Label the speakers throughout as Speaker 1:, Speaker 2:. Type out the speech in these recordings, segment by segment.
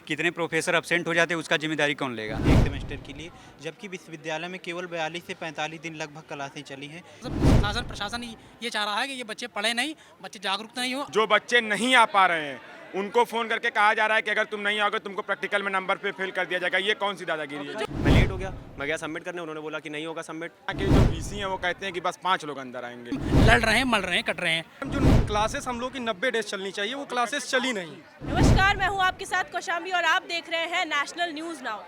Speaker 1: कितने professor absent हो जाते हैं उसका जिम्मेदारी कौन लेगा एक सेमेस्टर के लिए, जबकि विश्वविद्यालय में केवल 42 से 45 दिन लगभग क्लासें चली हैं।
Speaker 2: शासन प्रशासन ये चाह रहा है कि ये बच्चे पढ़े नहीं, बच्चे जागरूक नहीं हो।
Speaker 3: जो बच्चे नहीं आ पा रहे हैं उनको फ़ोन करके कहा जा रहा है कि अगर तुम नहीं आओगे तुमको प्रैक्टिकल में नंबर पे फेल कर दिया जाएगा। ये कौन सी दादागिरी है?
Speaker 4: मैं लेट हो गया, मैं गया सबमिट करने, उन्होंने बोला कि नहीं होगा सबमिट।
Speaker 3: कि जो वीसी हैं वो कहते हैं कि बस 5 लोग अंदर आएंगे।
Speaker 2: लड़ रहे हैं, मल रहे हैं, कट रहे हैं।
Speaker 5: जो क्लासेस हम लोग की 90 डेज चलनी चाहिए वो क्लासेस चली नहीं।
Speaker 6: नमस्कार, मैं हूं आपके साथ कौशाम्बी और आप देख रहे हैं नेशनल न्यूज़ नाउ।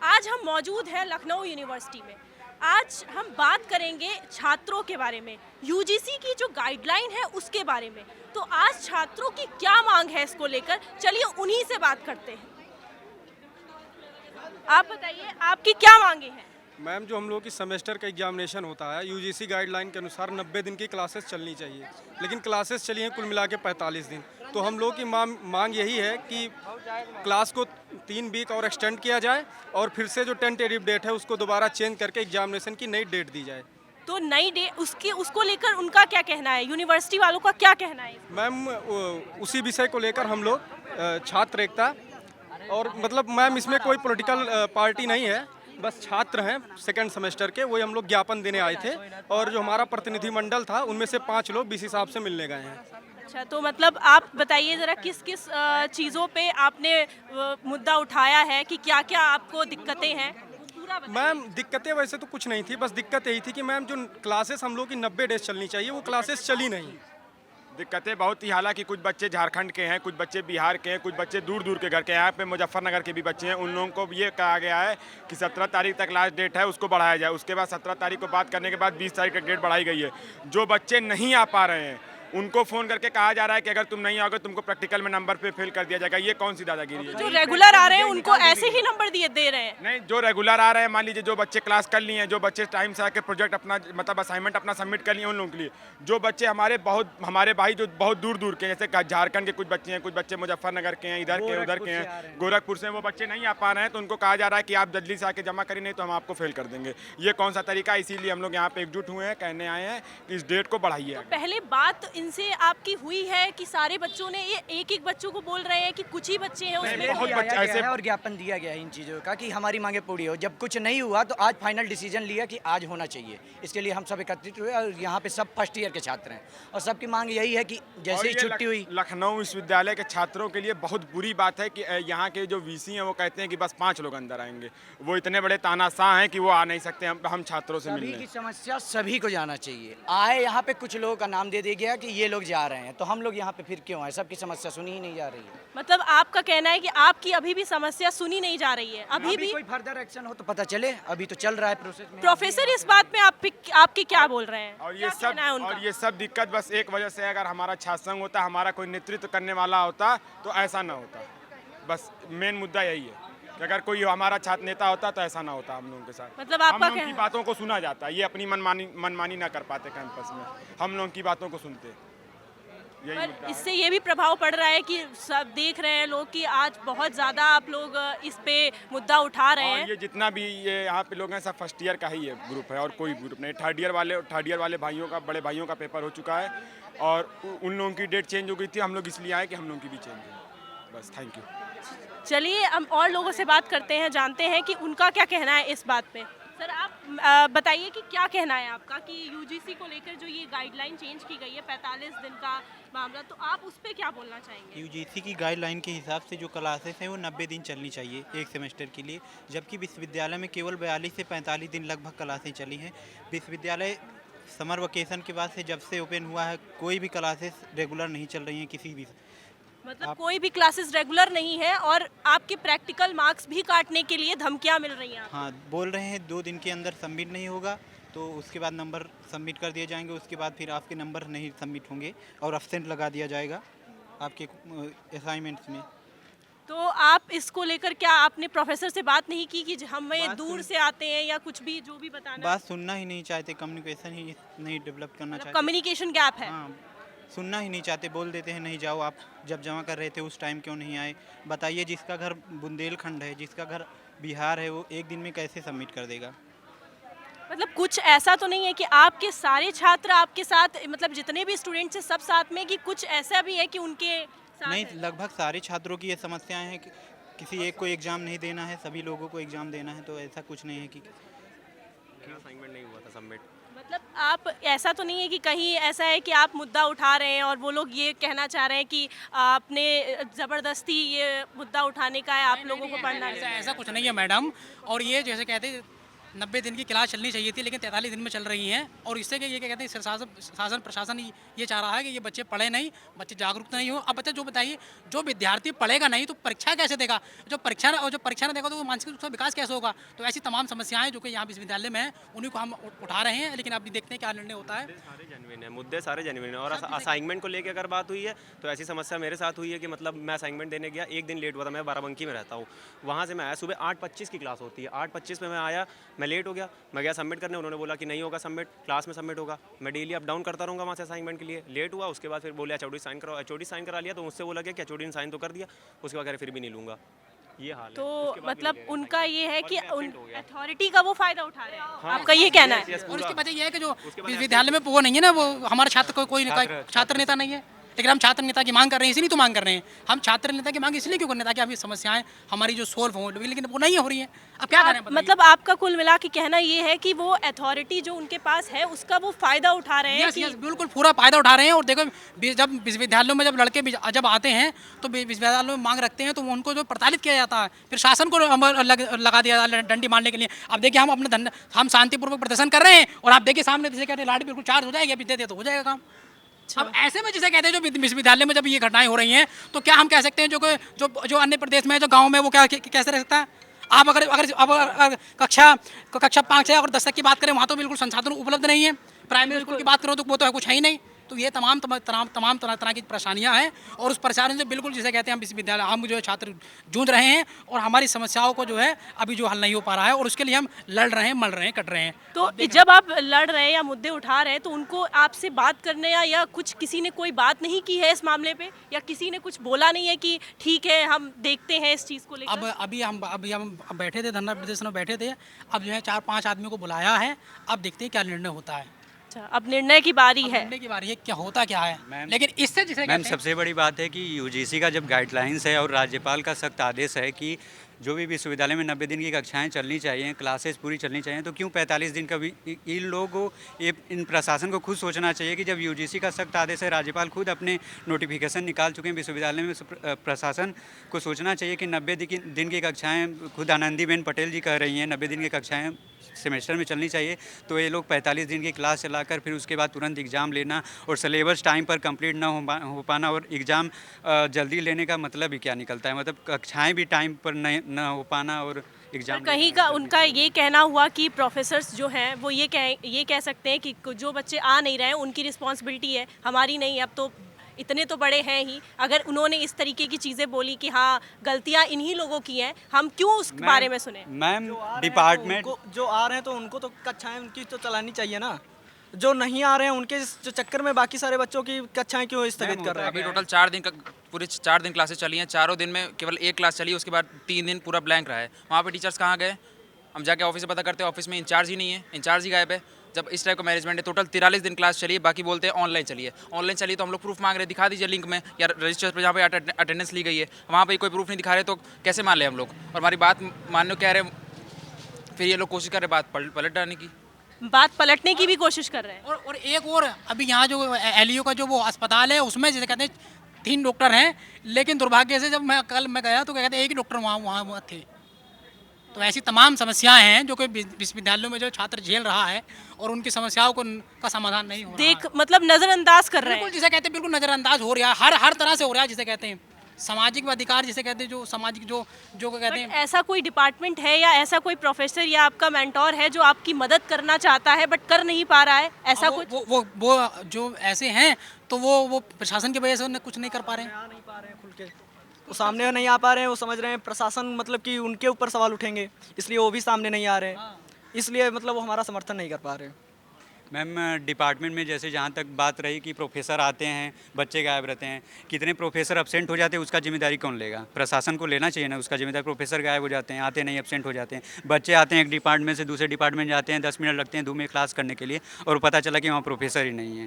Speaker 6: आज हम मौजूद हैं लखनऊ यूनिवर्सिटी में। आज हम बात करेंगे छात्रों के बारे में, यूजीसी की जो गाइडलाइन है उसके बारे में। तो आज छात्रों की क्या मांग है इसको लेकर, चलिए उन्हीं से बात करते हैं। आप बताइए आपकी क्या मांगे हैं?
Speaker 5: मैम, जो हम लोग की सेमेस्टर का एग्जामिनेशन होता है यूजीसी गाइडलाइन के अनुसार 90 दिन की क्लासेस चलनी चाहिए, लेकिन क्लासेस चली हैं कुल मिला के 45 दिन। तो हम लोग की मांग यही है कि क्लास को 3 वीक और एक्सटेंड किया जाए और फिर से जो टेंटेटिव डेट है उसको दोबारा चेंज करके एग्जामिनेशन की नई डेट दी जाए।
Speaker 6: तो नई डेट उसको लेकर उनका क्या कहना है, यूनिवर्सिटी वालों का क्या कहना है?
Speaker 5: मैम, उसी विषय को लेकर हम लोग छात्र एकता और मतलब मैम इसमें कोई पॉलिटिकल पार्टी नहीं है, बस छात्र हैं सेकंड सेमेस्टर के, वही हम लोग ज्ञापन देने आए थे और जो हमारा प्रतिनिधिमंडल था उनमें से 5 लोग बीसी साहब से मिलने गए हैं।
Speaker 6: अच्छा, तो मतलब आप बताइए ज़रा किस किस चीज़ों पे आपने मुद्दा उठाया है कि क्या क्या आपको दिक्कतें हैं? पूरा बताइए।
Speaker 5: मैम, दिक्कतें वैसे तो कुछ नहीं थी, बस दिक्कत यही थी कि मैम जो क्लासेस हम लोग की 90 डेज चलनी चाहिए वो क्लासेस चली नहीं।
Speaker 3: दिक्कतें बहुत ही, हालांकि कुछ बच्चे झारखंड के हैं, कुछ बच्चे बिहार के हैं, कुछ बच्चे दूर दूर के घर के हैं। यहाँ पे मुजफ्फरनगर के भी बच्चे हैं। उन लोगों को ये कहा गया है कि 17 तारीख तक लास्ट डेट है, उसको बढ़ाया जाए। उसके बाद 17 तारीख को बात करने के बाद 20 तारीख तक डेट बढ़ाई गई है। जो बच्चे नहीं आ पा रहे हैं उनको फ़ोन करके कहा जा रहा है कि अगर तुम नहीं आओगे तुमको प्रैक्टिकल में नंबर पे फेल कर दिया जाएगा। ये कौन सी दादागिरी है?
Speaker 6: जो रेगुलर आ रहे हैं उनको ऐसे ही नंबर दे रहे हैं?
Speaker 3: नहीं, जो रेगुलर आ रहे हैं, मान लीजिए जो बच्चे क्लास कर लिए हैं, जो बच्चे टाइम से आके प्रोजेक्ट अपना मतलब असाइनमेंट अपना सबमिट कर लिए उन लोगों के लिए। जो बच्चे हमारे भाई जो बहुत दूर दूर के, जैसे झारखंड के कुछ बच्चे हैं, कुछ बच्चे मुजफ्फरनगर के हैं, इधर के उधर के हैं, गोरखपुर से, वो बच्चे नहीं आ पा रहे हैं, तो उनको कहा जा रहा है कि आप जल्दी से आके जमा करिए, नहीं तो हम आपको फेल कर देंगे। ये कौन सा तरीका है? इसीलिए हम लोग यहाँ पे एकजुट हुए हैं, कहने आए हैं कि इस डेट को बढ़ाइए।
Speaker 6: पहले बात इनसे आपकी हुई है कि सारे बच्चों ने, ये एक बच्चों को बोल रहे हैं कि कुछ ही बच्चे हैं उसमें?
Speaker 3: बहुत बच्चे ऐसे
Speaker 7: और ज्ञापन दिया गया है इन चीज़ों का कि हमारी मांगे पूरी हो। जब कुछ नहीं हुआ तो आज फाइनल डिसीजन लिया कि आज होना चाहिए। इसके लिए हम सब एकत्रित हुए और यहाँ पे सब फर्स्ट ईयर के छात्र हैं और सबकी मांग यही है कि जैसे ही छुट्टी हुई।
Speaker 3: लखनऊ विश्वविद्यालय के छात्रों के लिए बहुत बुरी बात है कि यहाँ के जो वीसी हैं वो कहते हैं कि बस 5 लोग अंदर आएंगे। वो इतने बड़े तानाशाह हैं कि वो आ नहीं सकते हम छात्रों से मिलने।
Speaker 7: सभी की समस्या सभी को जाना चाहिए। आए यहाँ पे कुछ लोगों का नाम दे दिया गया कि ये लोग जा रहे हैं, तो हम लोग यहाँ पे फिर क्यों आए? सबकी समस्या सुनी ही नहीं जा रही है।
Speaker 6: मतलब आपका कहना है कि आपकी अभी भी समस्या सुनी नहीं जा रही है? अभी भी
Speaker 7: कोई फर्दर एक्शन हो तो पता चले, अभी तो चल रहा है प्रोसेस में।
Speaker 6: प्रोफेसर इस बात में आपकी क्या बोल रहे हैं?
Speaker 3: और
Speaker 6: क्या
Speaker 3: ये सब दिक्कत बस एक वजह से है, अगर हमारा छात्र संघ होता, हमारा कोई नेतृत्व करने वाला होता तो ऐसा ना होता। बस मेन मुद्दा यही है कि अगर कोई हमारा छात्र नेता होता तो ऐसा ना होता हम लोगों के साथ।
Speaker 6: मतलब
Speaker 3: हम
Speaker 6: आपका
Speaker 3: लोगों की बातों को सुना जाता, ये अपनी मनमानी ना कर पाते कैंपस में, हम लोगों की बातों को सुनते। यही मुद्दा
Speaker 6: पर
Speaker 3: है।
Speaker 6: इससे ये भी प्रभाव पड़ रहा है कि सब देख रहे हैं लोग कि आज बहुत ज़्यादा आप लोग इस पे मुद्दा उठा रहे हैं।
Speaker 3: ये जितना भी ये यहाँ पे लोग हैं सब फर्स्ट ईयर का ही है ग्रुप है और कोई ग्रुप नहीं। थर्ड ईयर वाले भाइयों का, बड़े भाइयों का पेपर हो चुका है और उन लोगों की डेट चेंज हो गई थी। हम लोग इसलिए आए कि हम लोगों की भी चेंज हो। बस, थैंक यू।
Speaker 6: चलिए हम और लोगों से बात करते हैं, जानते हैं कि उनका क्या कहना है इस बात पे। सर, आप बताइए कि क्या कहना है आपका कि यूजीसी को लेकर जो ये गाइडलाइन चेंज की गई है 45 दिन का मामला, तो आप उस पर क्या बोलना चाहेंगे?
Speaker 1: यूजीसी की गाइडलाइन के हिसाब से जो क्लासेस हैं वो 90 दिन चलनी चाहिए एक सेमेस्टर के लिए, जबकि विश्वविद्यालय में केवल 42 से 45 दिन लगभग क्लासें चली हैं। विश्वविद्यालय समर वेकेशन के बाद से जब से ओपन हुआ है कोई भी क्लासेस रेगुलर नहीं चल रही हैं किसी भी।
Speaker 6: मतलब कोई भी क्लासेस रेगुलर नहीं है और आपके प्रैक्टिकल मार्क्स भी काटने के लिए धमकियां मिल रही हैं आपको?
Speaker 1: हाँ, बोल रहे हैं 2 दिन के अंदर सबमिट नहीं होगा तो उसके बाद नंबर सबमिट कर दिए जाएंगे, उसके बाद फिर आपके नंबर नहीं सबमिट होंगे और अब्सेंट लगा दिया जाएगा आपके असाइनमेंट्स में।
Speaker 6: तो आप इसको लेकर क्या आपने प्रोफेसर से बात नहीं की कि हमें दूर से आते हैं या कुछ भी जो भी बताना?
Speaker 1: बात सुनना ही नहीं चाहते, कम्युनिकेशन ही नहीं डेवलप करना चाहते।
Speaker 6: कम्युनिकेशन गैप है।
Speaker 1: हाँ, सुनना ही नहीं चाहते, बोल देते हैं नहीं जाओ, आप जब जमा कर रहे थे उस टाइम क्यों नहीं आए? बताइए, जिसका घर बुंदेलखंड है, जिसका घर बिहार है, वो एक दिन में कैसे सबमिट कर देगा?
Speaker 6: मतलब कुछ ऐसा तो नहीं है कि आपके सारे छात्र आपके साथ, मतलब जितने भी स्टूडेंट्स हैं सब साथ में, कि कुछ ऐसा भी है कि उनके साथ
Speaker 1: नहीं,
Speaker 6: है?
Speaker 1: लगभग सारे छात्रों की ये समस्याएं हैं किसी एक को एग्ज़ाम नहीं देना है, सभी लोगों को एग्ज़ाम देना है, तो ऐसा कुछ नहीं है कि
Speaker 4: मेरा असाइनमेंट नहीं हुआ था सबमिट।
Speaker 6: मतलब आप ऐसा तो नहीं है कि कहीं ऐसा है कि आप मुद्दा उठा रहे हैं और वो लोग ये कहना चाह रहे हैं कि आपने ज़बरदस्ती ये मुद्दा उठाने का है, आप लोगों को पढ़ना
Speaker 2: ऐसा
Speaker 6: है।
Speaker 2: ऐसा कुछ नहीं है मैडम। और ये जैसे कहते हैं 90 दिन की क्लास चलनी चाहिए थी, लेकिन 43 दिन में चल रही हैं। और इससे कि ये क्या कहते हैं, शासन प्रशासन ये चाह रहा है कि ये बच्चे पढ़े नहीं, बच्चे जागरूक नहीं हो। अब बच्चा जो बताइए, जो विद्यार्थी पढ़ेगा नहीं तो परीक्षा कैसे देगा? जो परीक्षा ना देगा तो वो मानसिक रूप से विकास कैसे होगा? तो ऐसी तमाम समस्याएं जो कि यहाँ विश्वविद्यालय में हैं, उन्हीं को हम उठा रहे हैं। लेकिन अभी देखते हैं क्या निर्णय होता है।
Speaker 4: सारे जेन्युइन है, मुद्दे सारे जेन्युइन है। और असाइनमेंट को लेकर अगर बात हुई है तो ऐसी समस्या मेरे साथ हुई है कि मतलब मैं असाइनमेंट देने गया, एक दिन लेट हुआ था। मैं बाराबंकी में रहता हूँ, वहाँ से मैं आया सुबह 8:25 की क्लास होती है, 8:25 में मैं आया, मैं लेट हो गया। मैं गया सबमिट करने, उन्होंने बोला कि नहीं होगा सबमिट, क्लास में सबमिट होगा। मैं डेली अप डाउन करता रहूँगा वहाँ से असाइनमेंट के लिए। लेट हुआ, उसके बाद फिर बोले एचओडी साइन कराओ, एचओडी साइन करा लिया। तो मुझसे बोला कि एचओडी ने साइन तो कर दिया, उसके बाद कह रहे फिर भी नहीं लूँगा। ये हाल है।
Speaker 6: तो
Speaker 4: उसके बाद
Speaker 6: मतलब
Speaker 4: मिल गया
Speaker 6: उनका ये है
Speaker 4: और
Speaker 6: कि
Speaker 4: मैं absent हो गया।
Speaker 6: अथॉरिटी का वो फायदा उठा रहे हैं,
Speaker 4: हाँ,
Speaker 6: आपका ये कहना है।
Speaker 4: yes,
Speaker 2: और उसकी
Speaker 4: पूरा।
Speaker 2: वजह ये है कि जो
Speaker 4: उसके बाद
Speaker 2: विद्यालय में वो नहीं है ना, वो हमारे छात्र कोई छात्र नेता नहीं है। लेकिन हम छात्र नेता की मांग कर रहे हैं, इसलिए तो मांग कर रहे हैं। हम छात्र नेता की मांग इसलिए क्यों करने, ताकि हमारी समस्याएं हमारी जो सोल्व हों, लेकिन वो नहीं हो रही हैं। अब क्या करें बताइए?
Speaker 6: मतलब आपका कुल मिला के कहना ये है कि वो अथॉरिटी जो उनके पास है उसका वो फायदा उठा रहे हैं
Speaker 2: यस
Speaker 6: कि
Speaker 2: यस, बिल्कुल पूरा फायदा उठा रहे हैं। और देखो, जब विश्वविद्यालयों में जब लड़के जब आते हैं तो विश्वविद्यालयों में मांग रखते हैं, तो उनको जो प्रताड़ित किया जाता है, फिर शासन को लगा दिया जाता है डंडी मारने के लिए। अब देखिए, हम शांतिपूर्वक प्रदर्शन कर रहे हैं और आप देखिए सामने जैसे कहते हैं लाठी बिल्कुल चार्ज हो जाएगी, अभी दे दे तो हो जाएगा काम। अब ऐसे में जिसे कहते हैं, जो विश्वविद्यालय में जब ये घटनाएं हो रही हैं, तो क्या हम कह सकते हैं जो अन्य प्रदेश में, जो गांव में, वो क्या कैसे रह सकता है? आप अगर कक्षा 5 से अगर 10 तक की बात करें, वहाँ तो बिल्कुल संसाधन उपलब्ध नहीं है। प्राइमरी स्कूल की बात करो तो वो तो है कुछ है ही नहीं। तो ये तमाम तरह की परेशानियां हैं। और उस परेशानी से बिल्कुल जिसे कहते हैं, हम विश्वविद्यालय, हम जो है छात्र जूझ रहे हैं और हमारी समस्याओं को जो है अभी जो हल नहीं हो पा रहा है, और उसके लिए हम लड़ रहे हैं, मल रहे हैं, कट रहे हैं।
Speaker 6: तो जब आप लड़ रहे हैं या मुद्दे उठा रहे हैं, तो उनको आपसे बात करने या कुछ किसी ने कोई बात नहीं की है इस मामले पे, या किसी ने कुछ बोला नहीं है कि ठीक है हम देखते हैं इस चीज़ को लेकर?
Speaker 2: अभी हम बैठे थे, धरना प्रदर्शन में बैठे थे। अब जो है 4-5 आदमियों को बुलाया है, अब देखते हैं क्या निर्णय होता है।
Speaker 6: अच्छा, अब निर्णय की बारी है।
Speaker 2: निर्णय की बारी है, क्या होता क्या है। लेकिन इससे जिसे
Speaker 8: मैम,
Speaker 2: कहते हैं,
Speaker 8: सबसे बड़ी बात है कि यूजीसी का जब गाइडलाइंस है और राज्यपाल का सख्त आदेश है कि जो भी विश्वविद्यालय में 90 दिन की कक्षाएं चलनी चाहिए, क्लासेस पूरी चलनी चाहिए, तो क्यों 45 दिन का भी? इन लोगों को, इन प्रशासन को खुद सोचना चाहिए कि जब यूजीसी का सख्त आदेश है, राज्यपाल खुद अपने नोटिफिकेशन निकाल चुके हैं विश्वविद्यालय में, प्रशासन को सोचना चाहिए कि 90 दिन की कक्षाएँ, खुद आनंदीबेन पटेल जी कह रही हैं 90 दिन की कक्षाएँ सेमेस्टर में चलनी चाहिए, तो ये लोग 45 दिन की क्लास चलाकर फिर उसके बाद तुरंत एग्ज़ाम लेना और सिलेबस टाइम पर कंप्लीट ना हो पाना और एग्ज़ाम जल्दी लेने का मतलब ही क्या निकलता है? मतलब कक्षाएं भी टाइम पर ना हो पाना और एग्ज़ाम
Speaker 6: कहीं का उनका ये कहना हुआ कि प्रोफेसर्स जो हैं वो ये कह सकते हैं कि जो बच्चे आ नहीं रहे हैं उनकी रिस्पॉन्सिबिलिटी है, हमारी नहीं। अब तो इतने तो बड़े हैं ही, अगर उन्होंने इस तरीके की चीज़ें बोली कि हाँ गलतियाँ इन्हीं लोगों की हैं, हम क्यों उस बारे में सुने?
Speaker 8: मैम, डिपार्टमेंट
Speaker 9: जो आ रहे हैं तो उनको तो कक्षाएं उनकी तो चलानी चाहिए ना। जो नहीं आ रहे हैं उनके जो चक्कर में बाकी सारे बच्चों की कक्षाएं क्यों स्थगित कर रहे हैं?
Speaker 10: अभी टोटल 4 दिन का पूरे 4 दिन क्लासेस चली हैं। चारों दिन में केवल एक क्लास चली, उसके बाद 3 दिन पूरा ब्लैंक रहा है। वहाँ पे टीचर्स कहाँ गए? हम जाके ऑफिस से पता करते हैं, ऑफिस में इंचार्ज ही नहीं है, इंचार्ज ही गायब है। जब इस टाइप का मैनेजमेंट है, टोटल 43 दिन क्लास चली है, बाकी बोलते हैं ऑनलाइन चलिए। ऑनलाइन चलिए तो हम लोग प्रूफ मांग रहे हैं, दिखा दीजिए लिंक में या रजिस्टर पर जहाँ पे अटेंडेंस ली गई है, वहाँ पे कोई प्रूफ नहीं दिखा रहे, तो कैसे मान लें हम लोग? और हमारी बात मानने को कह रहे हैं, फिर ये लोग कोशिश कर रहे हैं बात पलट डालने की,
Speaker 6: बात पलटने की भी कोशिश कर रहे हैं।
Speaker 2: और एक और अभी यहाँ जो एलईओ का जो वो अस्पताल है, उसमें जैसे कहते हैं 3 डॉक्टर हैं, लेकिन दुर्भाग्य से जब मैं कल गया तो क्या कहते हैं एक ही डॉक्टर वहाँ थे। तो ऐसी तमाम समस्याएं हैं जो कि विश्वविद्यालयों में जो छात्र झेल रहा है और उनकी समस्याओं का समाधान नहीं हो रहा है।
Speaker 6: मतलब नज़रअंदाज कर रहे हैं।
Speaker 2: बिल्कुल, जिसे कहते हैं बिल्कुल नज़रअंदाज हो रहा है, हर तरह से हो रहा है, जिसे कहते हैं सामाजिक अधिकार, जिसे कहते हैं जो सामाजिक जो कहते हैं।
Speaker 6: ऐसा कोई डिपार्टमेंट है या ऐसा कोई प्रोफेसर या आपका मेंटोर है जो आपकी मदद करना चाहता है बट कर नहीं पा रहा है, ऐसा कुछ?
Speaker 2: वो जो ऐसे हैं तो वो प्रशासन की वजह से उन्हें कुछ नहीं कर पा रहे हैं।
Speaker 9: नहीं पा रहे हैं खुल के, वो सामने नहीं आ पा रहे हैं। वो समझ रहे हैं प्रशासन मतलब कि उनके ऊपर सवाल उठेंगे, इसलिए वो भी सामने नहीं आ रहे हैं। इसलिए मतलब वो हमारा समर्थन नहीं कर पा रहे हैं।
Speaker 8: मैम, डिपार्टमेंट में जैसे जहाँ तक बात रही कि प्रोफेसर आते हैं, बच्चे गायब रहते हैं, कितने प्रोफेसर एब्सेंट हो जाते हैं, उसका जिम्मेदारी कौन लेगा? प्रशासन को लेना चाहिए ना उसका जिम्मेदारी। प्रोफेसर गायब हो जाते हैं, आते नहीं, एब्सेंट हो जाते हैं, बच्चे आते हैं एक डिपार्टमेंट से दूसरे डिपार्टमेंट जाते हैं, 10 मिनट लगते हैं धूप में क्लास करने के लिए और पता चला कि वहाँ प्रोफेसर ही नहीं है,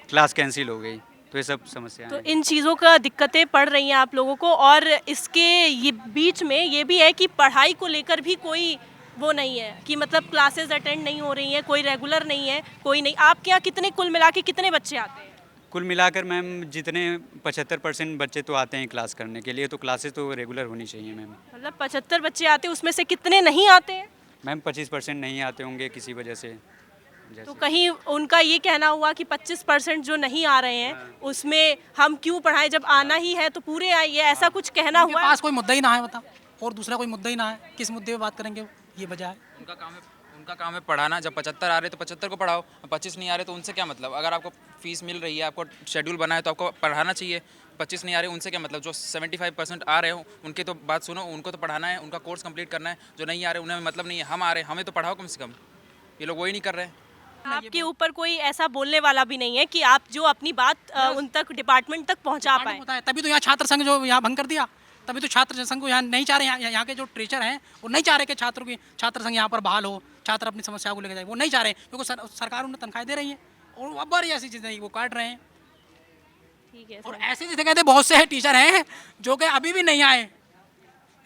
Speaker 8: क्लास कैंसिल हो गई। तो ये सब समस्याएं
Speaker 6: तो
Speaker 8: हैं।
Speaker 6: इन चीज़ों का दिक्कतें पड़ रही हैं आप लोगों को, और इसके ये बीच में ये भी है कि पढ़ाई को लेकर भी कोई वो नहीं है कि मतलब क्लासेस अटेंड नहीं हो रही हैं, कोई रेगुलर नहीं है, कोई नहीं। आपके यहाँ कितने कुल मिला के कितने बच्चे आते हैं?
Speaker 8: कुल मिलाकर मैम जितने 75% बच्चे तो आते हैं क्लास करने के लिए, तो क्लासेस तो रेगुलर होनी चाहिए मैम।
Speaker 6: मतलब 75 बच्चे आते हैं, उसमें से कितने नहीं आते हैं?
Speaker 8: मैम 25% नहीं आते होंगे किसी वजह से।
Speaker 6: तो
Speaker 8: जैसे
Speaker 6: कहीं उनका ये कहना हुआ कि 25% जो नहीं आ रहे हैं उसमें हम क्यों पढ़ाएं, जब आना ही है तो पूरे आइए, ऐसा कुछ कहना
Speaker 2: उनके
Speaker 6: हुआ है?
Speaker 2: पास कोई मुद्दा ही ना है, बता, और दूसरा कोई मुद्दा ही ना है, किस मुद्दे पे बात करेंगे ये बजाय।
Speaker 10: उनका काम है पढ़ाना। जब 75 आ रहे तो 75 को पढ़ाओ, 25 नहीं आ रहे तो उनसे क्या मतलब? अगर आपको फीस मिल रही है, आपको शेड्यूल बना है तो आपको पढ़ाना चाहिए। 25 नहीं आ रहे उनसे क्या मतलब? जो 75% आ रहे हो उनकी तो बात सुनो, उनको तो पढ़ाना है, उनका कोर्स कंप्लीट करना है। जो नहीं आ रहे उन्हें मतलब नहीं है, हम आ रहे हैं, हमें तो पढ़ाओ कम से कम। ये लोग वही नहीं कर रहे हैं।
Speaker 6: आपके ऊपर कोई ऐसा बोलने वाला भी नहीं है कि आप जो अपनी बात उन तक डिपार्टमेंट तक पहुंचा पाए?
Speaker 2: होता है, तभी तो यहाँ छात्र संघ जो यहाँ भंग कर दिया, तभी तो छात्र संघ को यहाँ नहीं चाह रहे। यहाँ के जो टीचर हैं वो नहीं चाह रहे कि छात्रों की छात्र संघ यहाँ पर बहाल हो, छात्र अपनी समस्याओं को लेकर जाए, वो नहीं चाह रहे क्योंकि सरकार उन्हें तनख्वाह दे रही है और अब बारी ऐसी चीज़ें वो काट रहे हैं।
Speaker 6: ठीक है
Speaker 2: और
Speaker 6: सर।
Speaker 2: ऐसे जैसे कहते बहुत से टीचर हैं जो कि अभी भी नहीं आए,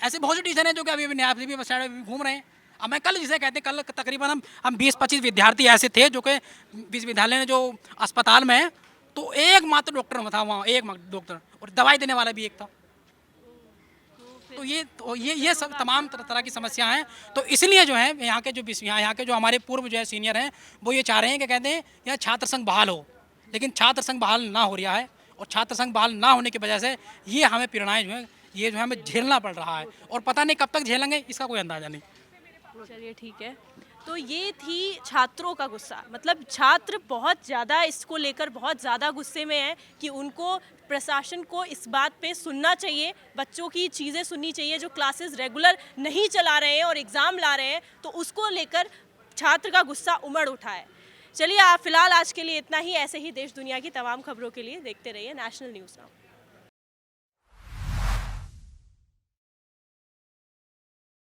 Speaker 2: ऐसे बहुत से टीचर हैं जो कि अभी भी नहीं आए, अभी भी बस साइड में घूम रहे हैं। अब मैं कल जिसे कहते हैं, कल तकरीबन हम 20-25 विद्यार्थी ऐसे थे जो कि विश्वविद्यालय में जो अस्पताल में है, तो एकमात्र डॉक्टर था वहाँ, एक डॉक्टर, और दवाई देने वाला भी एक था। तो ये सब तमाम तरह की समस्या हैं। तो इसलिए जो है यहाँ के जो हमारे पूर्व जो है सीनियर हैं वो ये चाह रहे हैं कि कहते हैं यहाँ छात्र संघ बहाल हो, लेकिन छात्र संघ बहाल ना हो रहा है, और छात्र संघ बहाल ना होने की वजह से ये हमें पीड़ाएं जो है ये जो है हमें झेलना पड़ रहा है, और पता नहीं कब तक झेलेंगे इसका कोई अंदाजा नहीं।
Speaker 6: चलिए ठीक है। तो ये थी छात्रों का गुस्सा, मतलब छात्र बहुत ज़्यादा इसको लेकर बहुत ज़्यादा गुस्से में है कि उनको प्रशासन को इस बात पे सुनना चाहिए, बच्चों की चीज़ें सुननी चाहिए। जो क्लासेस रेगुलर नहीं चला रहे हैं और एग्ज़ाम ला रहे हैं तो उसको लेकर छात्र का गुस्सा उमड़ उठा है। चलिए आप फिलहाल आज के लिए इतना ही। ऐसे ही देश दुनिया की तमाम खबरों के लिए देखते रहिए नेशनल न्यूज़ नाउ।